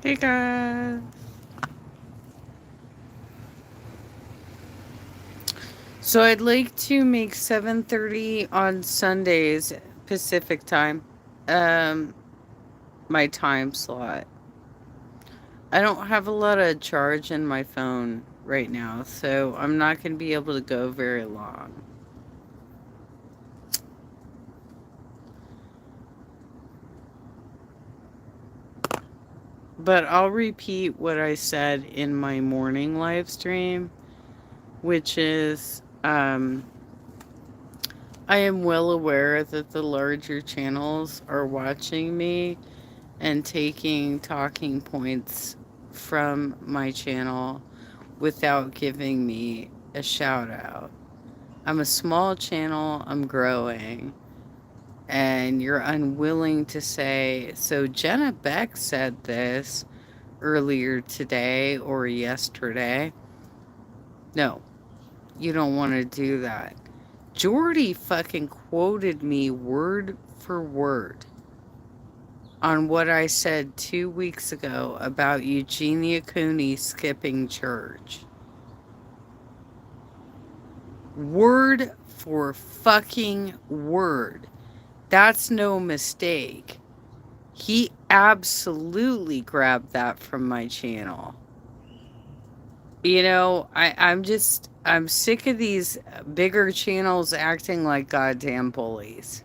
Hey guys. So I'd like to make 7:30 on Sundays Pacific time. Um my time slot. I don't have a lot of charge in my phone right now, so I'm not going to be able to go very long. But I'll repeat what I said in my morning live stream, which is I am well aware that the larger channels are watching me and taking talking points from my channel without giving me a shout out. I'm a small channel, I'm growing, and you're unwilling to say, so Jenna Beck said this earlier today or yesterday. No, you don't want to do that. Jordy fucking quoted me word for word on what I said 2 weeks ago about Eugenia Cooney skipping church. Word for fucking word. That's no mistake. He absolutely grabbed that from my channel. I'm sick of these bigger channels acting like goddamn bullies.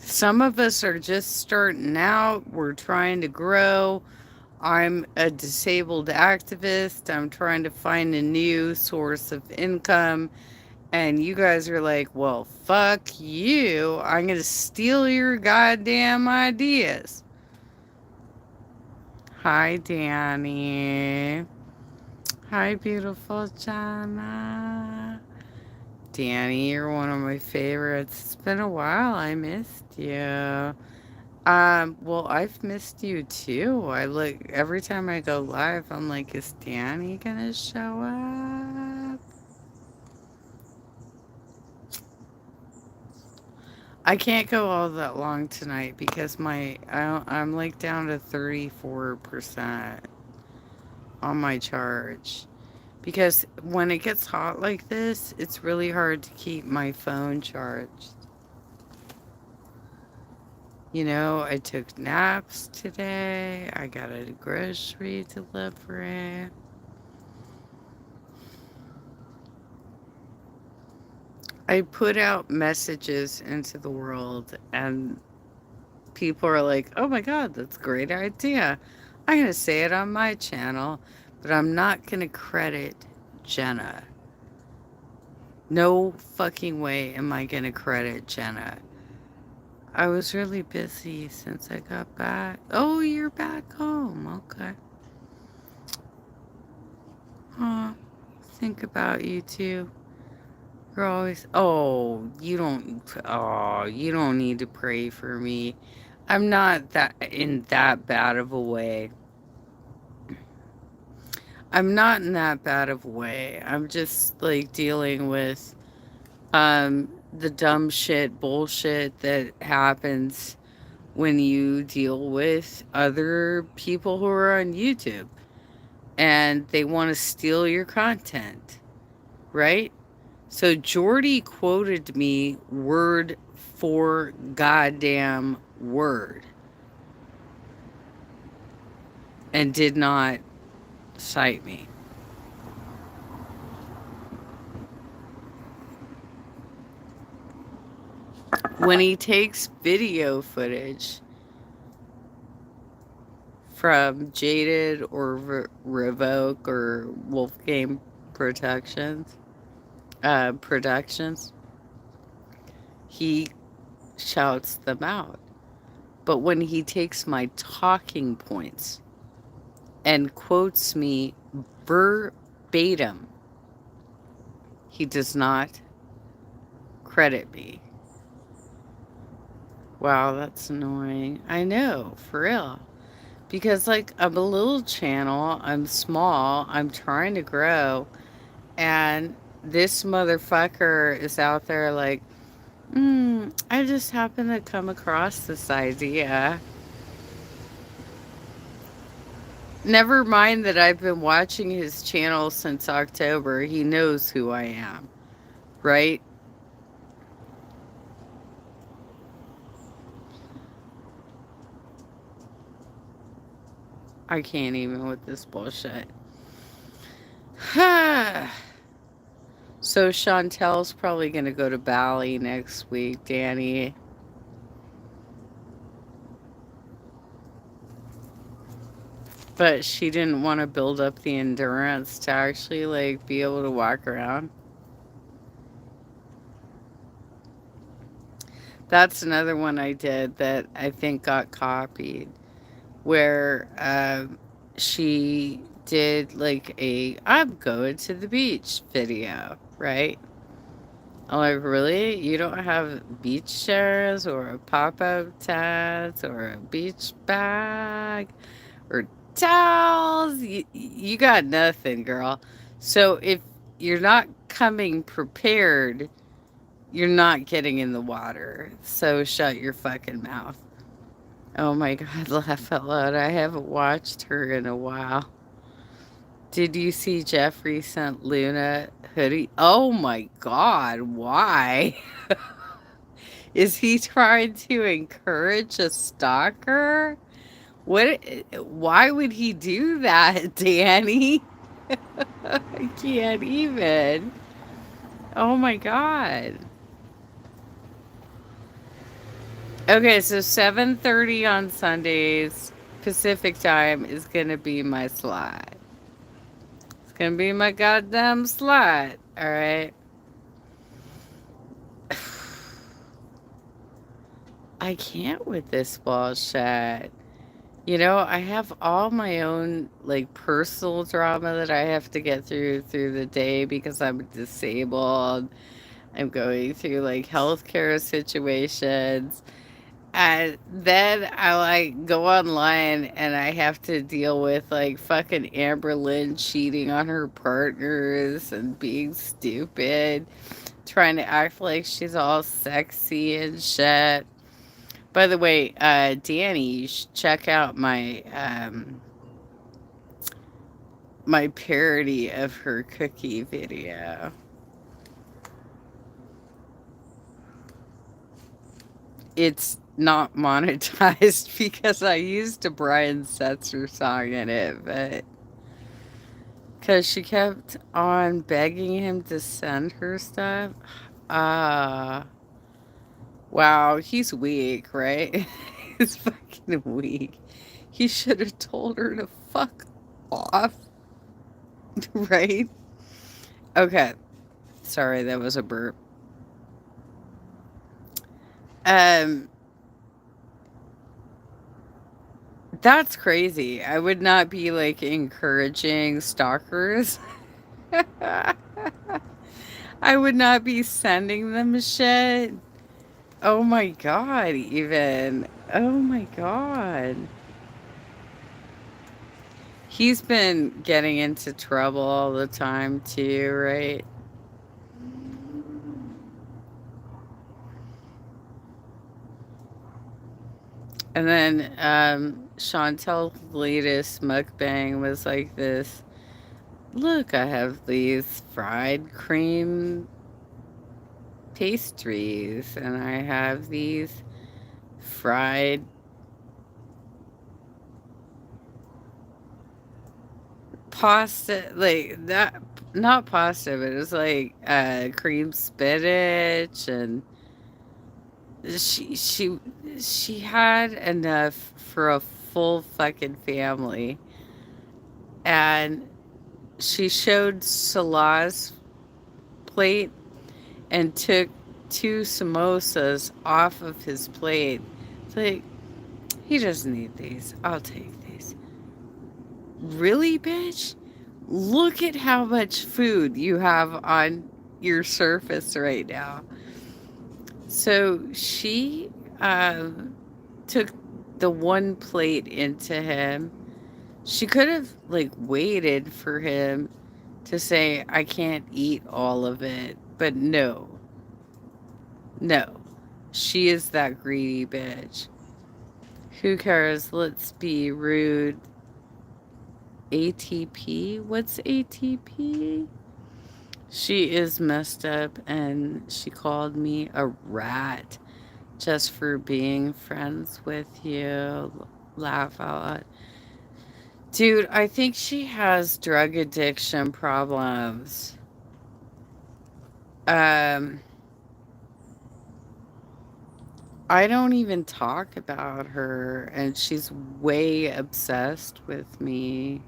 Some of us are just starting out. We're trying to grow. I'm a disabled activist. I'm trying to find a new source of income. And you guys are like, well, fuck you. I'm going to steal your goddamn ideas. Hi, Danny. Hi, beautiful Jana. Danny, you're one of my favorites. It's been a while. I missed you. Well, I've missed you too. I look every time I go live, I'm like, is Danny gonna show up? I can't go all that long tonight because I'm like down to 34% on my charge. Because when it gets hot like this, it's really hard to keep my phone charged. I took naps today. I got a grocery delivery. I put out messages into the world, and people are like, oh my God, that's a great idea. I'm going to say it on my channel, but I'm not going to credit Jenna. No fucking way am I going to credit Jenna. I was really busy since I got back. Oh, you're back home. Okay. Huh. Think about you too. You're always, you don't need to pray for me. I'm not that in that bad of a way. I'm not in that bad of a way. I'm just like dealing with the dumb shit bullshit that happens when you deal with other people who are on YouTube and they want to steal your content, right? So Jordy quoted me word for goddamn word and did not cite me. When he takes video footage from Jaded or Revoke or Wolfgame Productions, he shouts them out. But when he takes my talking points and quotes me verbatim, he does not credit me. Wow, that's annoying. I know, for real. Because, like, I'm a little channel, I'm small, I'm trying to grow, and this motherfucker is out there, like, I just happened to come across this idea. Never mind that I've been watching his channel since October. He knows who I am, right? I can't even with this bullshit. So Chantel's probably going to go to Bali next week, Danny. But she didn't want to build up the endurance to actually like be able to walk around. That's another one I did that I think got copied, where she did like a "I'm going to the beach" video, right? I'm like, really? You don't have beach chairs or a pop-up tent or a beach bag or towels? You got nothing, girl. So if you're not coming prepared, you're not getting in the water. So shut your fucking mouth. Oh my God, laugh out loud. I haven't watched her in a while. Did you see Jeffrey sent Luna hoodie? Oh my God, why? Is he trying to encourage a stalker? What? Why would he do that, Danny? I can't even. Oh my God. Okay, so 7:30 on Sundays Pacific time is gonna be my slot. It's gonna be my goddamn slot. All right. I can't with this bullshit. You know, I have all my own like personal drama that I have to get through the day because I'm disabled. I'm going through like healthcare situations. And then I like go online and I have to deal with like fucking Amber Lynn cheating on her partners and being stupid, trying to act like she's all sexy and shit. By the way, Danny, you should check out my parody of her cookie video. It's not monetized because I used a Brian Setzer song in it, but because she kept on begging him to send her stuff. Ah, wow, he's weak, right? He's fucking weak. He should have told her to fuck off, right? Okay, sorry, that was a burp. Um, that's crazy. I would not be like encouraging stalkers. I would not be sending them shit. Oh my God, even. Oh my God. He's been getting into trouble all the time too, right? And then Chantel's latest mukbang was like this. Look, I have these fried cream pastries, and I have these fried pasta, like that, not pasta, but it was like cream spinach, and she she she had enough for a full fucking family, and she showed Salah's plate and took two samosas off of his plate. It's like, he doesn't need these. I'll take these. Really, bitch? Look at how much food you have on your surface right now. So she took the one plate into him. She could have like waited for him to say, I can't eat all of it. But no, no. She is that greedy bitch. Who cares? Let's be rude. ATP? What's ATP? She is messed up and she called me a rat just for being friends with you. Laugh out loud. Dude, I think she has drug addiction problems. Um, I don't even talk about her, and she's way obsessed with me.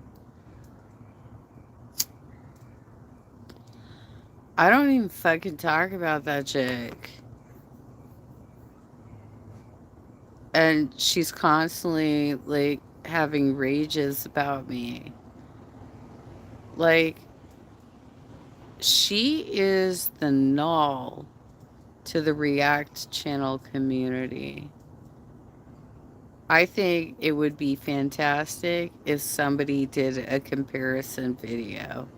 I don't even fucking talk about that chick. And she's constantly like having rages about me. Like, she is the null to the React channel community. I think it would be fantastic if somebody did a comparison video.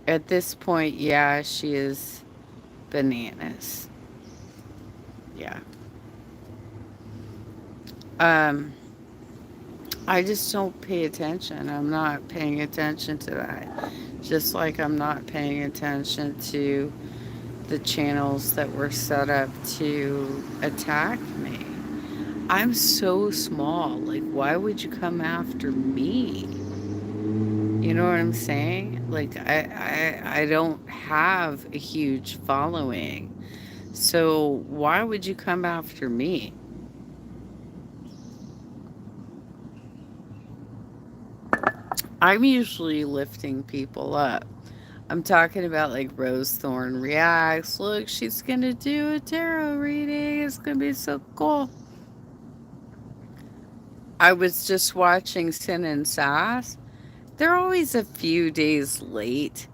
At this point, yeah, she is bananas. Yeah. Um, I just don't pay attention. I'm not paying attention to that. Just like I'm not paying attention to the channels that were set up to attack me. I'm so small. Like, why would you come after me? You know what I'm saying? Like, I don't have a huge following. So why would you come after me? I'm usually lifting people up. I'm talking about like Rose Thorn Reacts. Look, she's gonna do a tarot reading. It's gonna be so cool. I was just watching Sin and Sass. They're always a few days late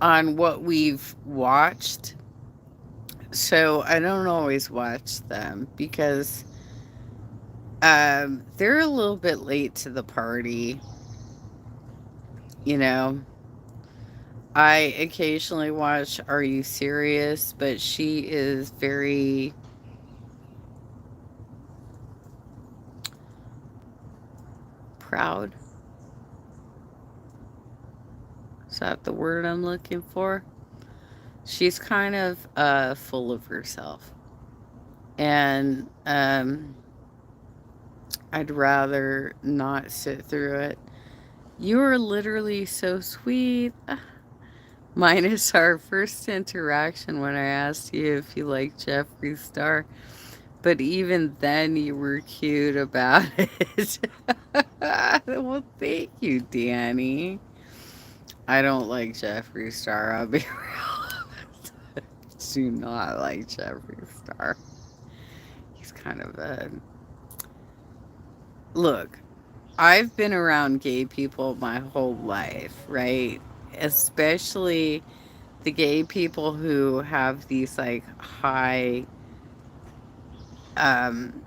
on what we've watched. So I don't always watch them because they're a little bit late to the party. You know, I occasionally watch Are You Serious? But she is very proud. Is that the word I'm looking for? She's kind of full of herself. And I'd rather not sit through it. You are literally so sweet. Minus our first interaction when I asked you if you like Jeffree Star. But even then, you were cute about it. Well, thank you, Danny. I don't like Jeffree Star. I'll be real. Do not like Jeffree Star. He's kind of a. Look, I've been around gay people my whole life, right? Especially the gay people who have these like high um,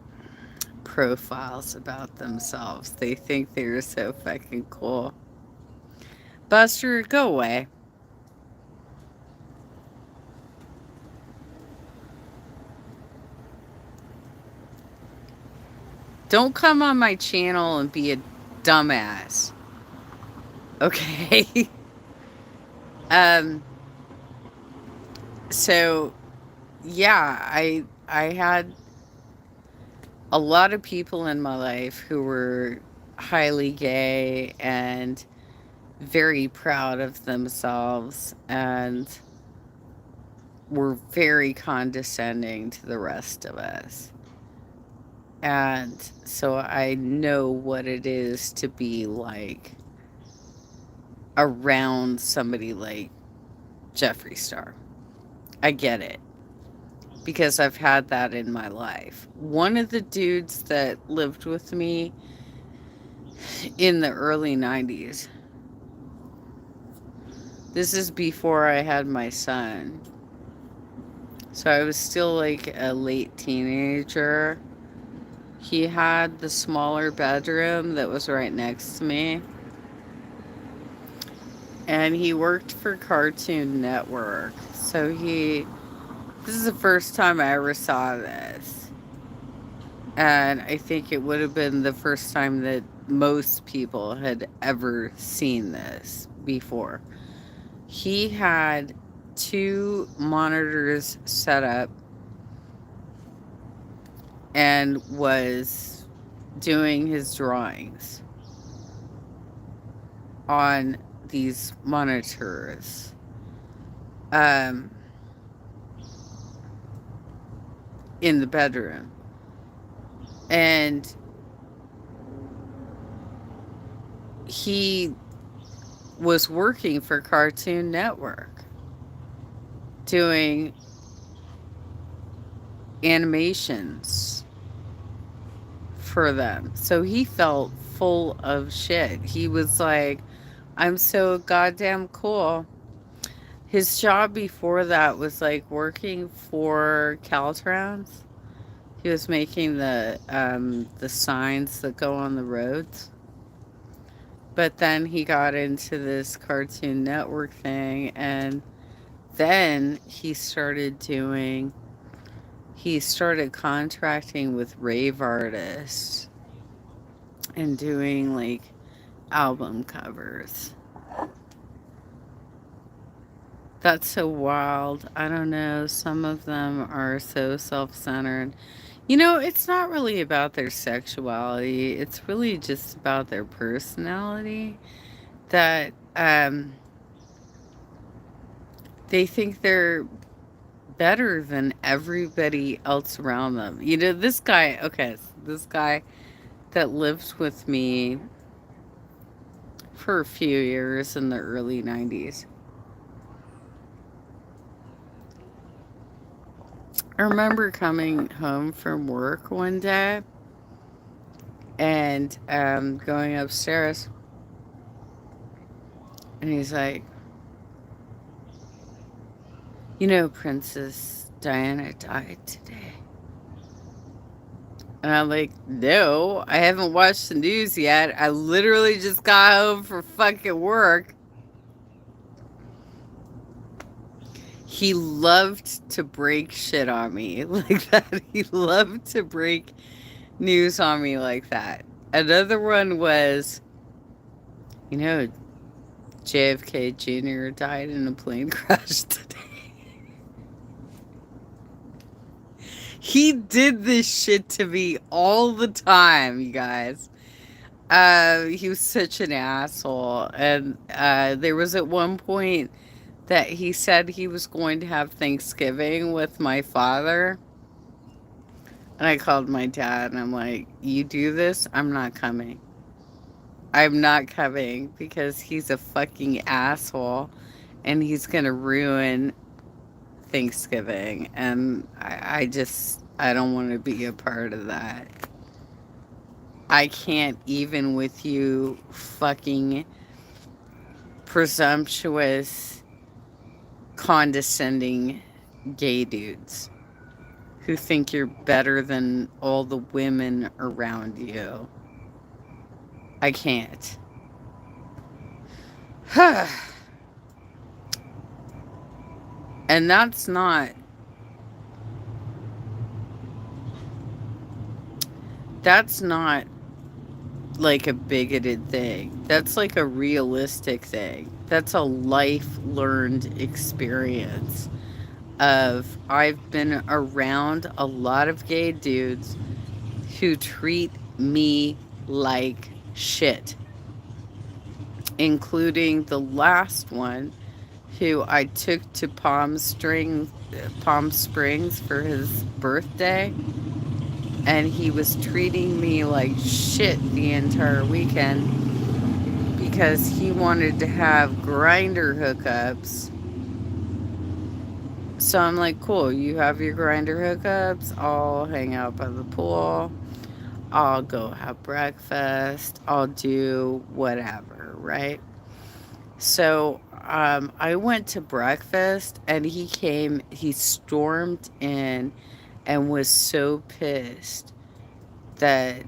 profiles about themselves. They think they're so fucking cool. Buster, go away. Don't come on my channel and be a dumbass. Okay? um so yeah, I had a lot of people in my life who were highly gay and very proud of themselves and were very condescending to the rest of us. And so I know what it is to be like around somebody like Jeffree Star. I get it because I've had that in my life. One of the dudes that lived with me in the early 90s, this is before I had my son. So I was still like a late teenager. He had the smaller bedroom that was right next to me. And he worked for Cartoon Network. So he This is the first time I ever saw this. And I think it would have been the first time that most people had ever seen this before. He had two monitors set up and was doing his drawings on these monitors. Um, in the bedroom. And he was working for Cartoon Network doing animations for them. So he felt full of shit. He was like, I'm so goddamn cool. His job before that was like working for Caltrans. He was making the signs that go on the roads. But then he got into this Cartoon Network thing, and then he started contracting with rave artists and doing like album covers. That's so wild. I don't know. Some of them are so self centered. You know, it's not really about their sexuality, it's really just about their personality. That they think they're better than everybody else around them. You know, this guy, okay, so this guy that lived with me for a few years in the early 90s. I remember coming home from work one day and going upstairs, and he's like, you know, Princess Diana died today. And I'm like, no, I haven't watched the news yet. I literally just got home from fucking work. He loved to break shit on me like that. He loved to break news on me like that. Another one was, you know, JFK Jr. died in a plane crash today. He did this shit to me all the time, you guys. He was such an asshole. And there was at one point that he said he was going to have Thanksgiving with my father. And I called my dad and I'm like, you do this? I'm not coming. I'm not coming because he's a fucking asshole and he's going to ruin Thanksgiving. And I don't want to be a part of that. I can't even with you fucking presumptuous, condescending gay dudes who think you're better than all the women around you. I can't. And that's not like a bigoted thing. That's like a realistic thing. That's a life learned experience of I've been around a lot of gay dudes who treat me like shit, including the last one who I took to Palm Springs for his birthday, and he was treating me like shit the entire weekend because he wanted to have grinder hookups. So I'm like, cool, you have your grinder hookups, I'll hang out by the pool, I'll go have breakfast, I'll do whatever, right? So I went to breakfast and he stormed in and was so pissed that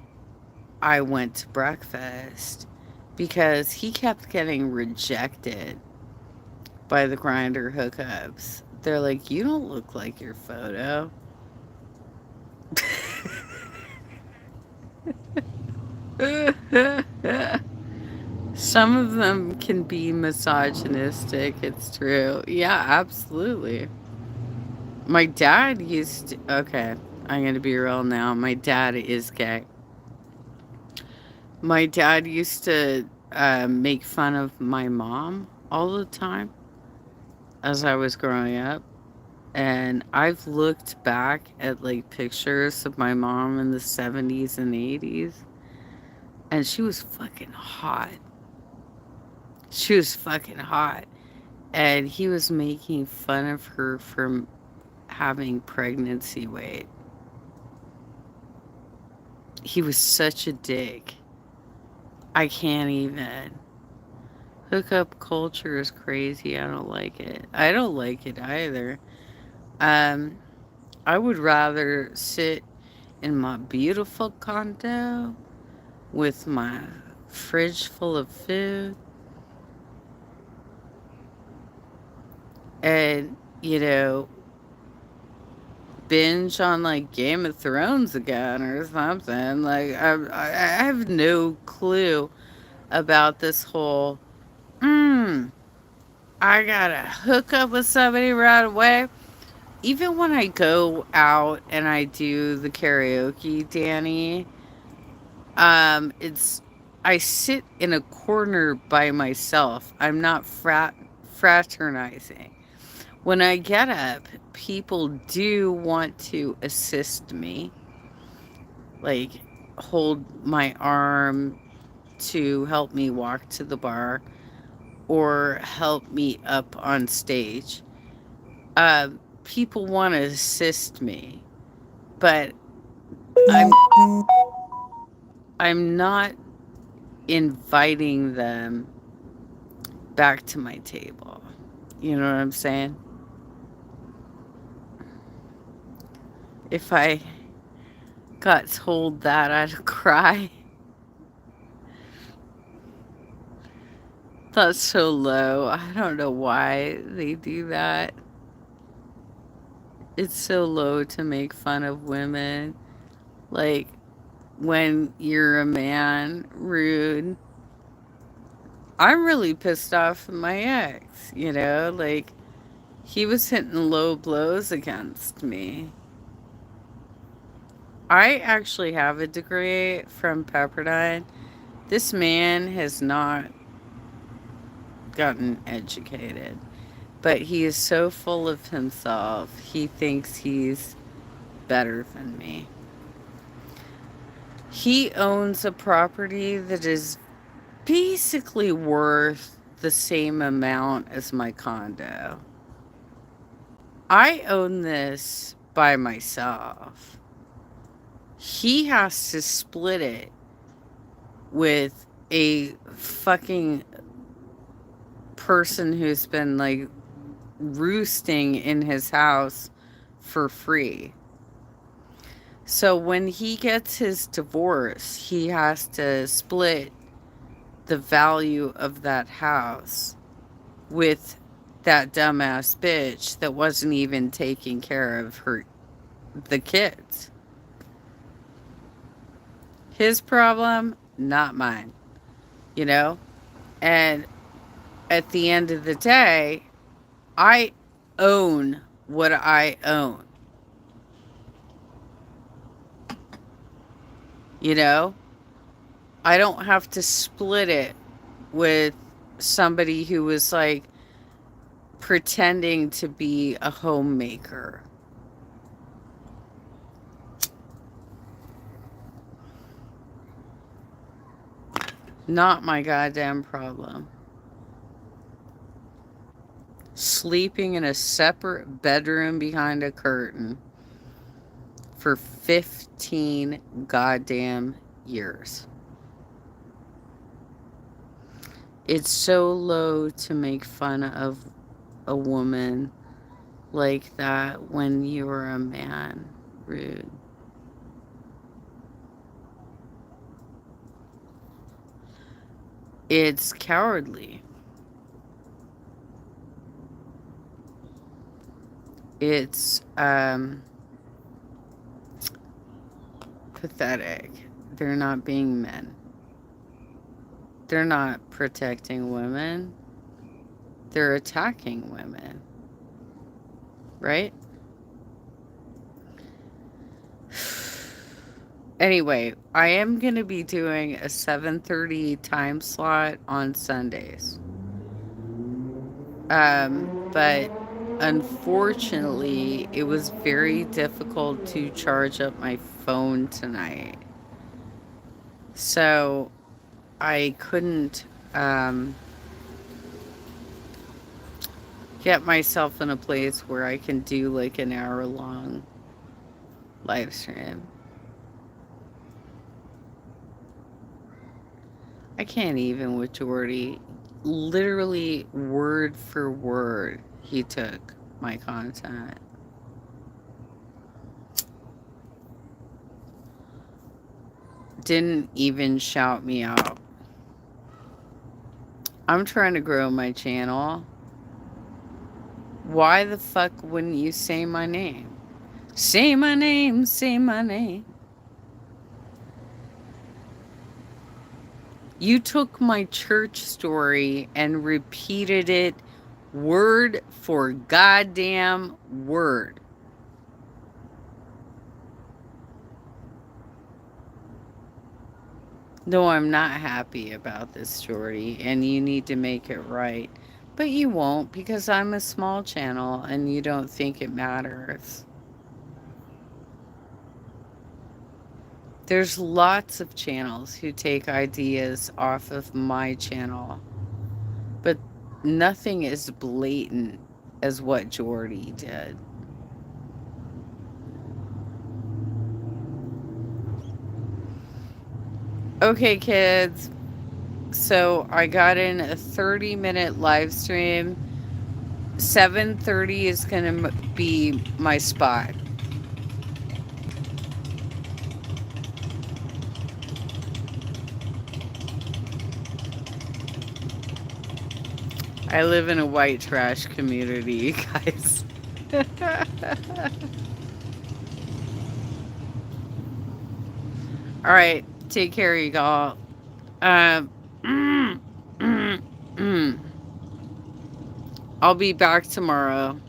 I went to breakfast because he kept getting rejected by the grinder hookups They're like, you don't look like your photo. Some of them can be misogynistic, it's true. Yeah, absolutely. My dad used to, okay, I'm gonna be real now. My dad is gay. My dad used to make fun of my mom all the time as I was growing up. And I've looked back at like pictures of my mom in the 70s and 80s, and she was fucking hot. She was fucking hot. And he was making fun of her for having pregnancy weight. He was such a dick. I can't even. Hookup culture is crazy. I don't like it. I don't like it either. Um, I would rather sit in my beautiful condo with my fridge full of food and, binge on like Game of Thrones again or something. Like, I have no clue about this whole, mm, I gotta hook up with somebody right away. Even when I go out and I do the karaoke, Danny, it's I sit in a corner by myself. I'm not fraternizing. When I get up, people do want to assist me, like hold my arm to help me walk to the bar or help me up on stage. People want to assist me, but I'm I'm not inviting them back to my table. You know what I'm saying? If I got told that, I'd cry. That's so low. I don't know why they do that. It's so low to make fun of women. Like, when you're a man, rude. I'm really pissed off at my ex. Like, he was hitting low blows against me. I actually have a degree from Pepperdine. This man has not gotten educated, but he is so full of himself. He thinks he's better than me. He owns a property that is basically worth the same amount as my condo. I own this by myself. He has to split it with a fucking person who's been like roosting in his house for free. So when he gets his divorce, he has to split the value of that house with that dumbass bitch that wasn't even taking care of the kids. His problem, not mine, you know? And at the end of the day, I own what I own. You know? I don't have to split it with somebody who was like pretending to be a homemaker. Not my goddamn problem. Sleeping in a separate bedroom behind a curtain for 15 goddamn years. It's so low to make fun of a woman like that when you're a man. Rude. It's cowardly. It's pathetic. They're not being men. They're not protecting women. They're attacking women, right? Anyway, I am going to be doing a 7:30 time slot on Sundays. But unfortunately, it was very difficult to charge up my phone tonight. So I couldn't get myself in a place where I can do like an hour long live stream. I can't even with Jordy. Literally, word for word, he took my content. Didn't even shout me out. I'm trying to grow my channel. Why the fuck wouldn't you say my name? Say my name, say my name. You took my church story and repeated it word for goddamn word. No, I'm not happy about this, Jordy, and you need to make it right. But you won't because I'm a small channel and you don't think it matters. There's lots of channels who take ideas off of my channel, but nothing as blatant as what Jordy did. Okay, kids. So I got in a 30-minute live stream. 7:30 is going to be my spot. I live in a white trash community, guys. All right, take care, y'all. Um, mm, mm, mm. I'll be back tomorrow.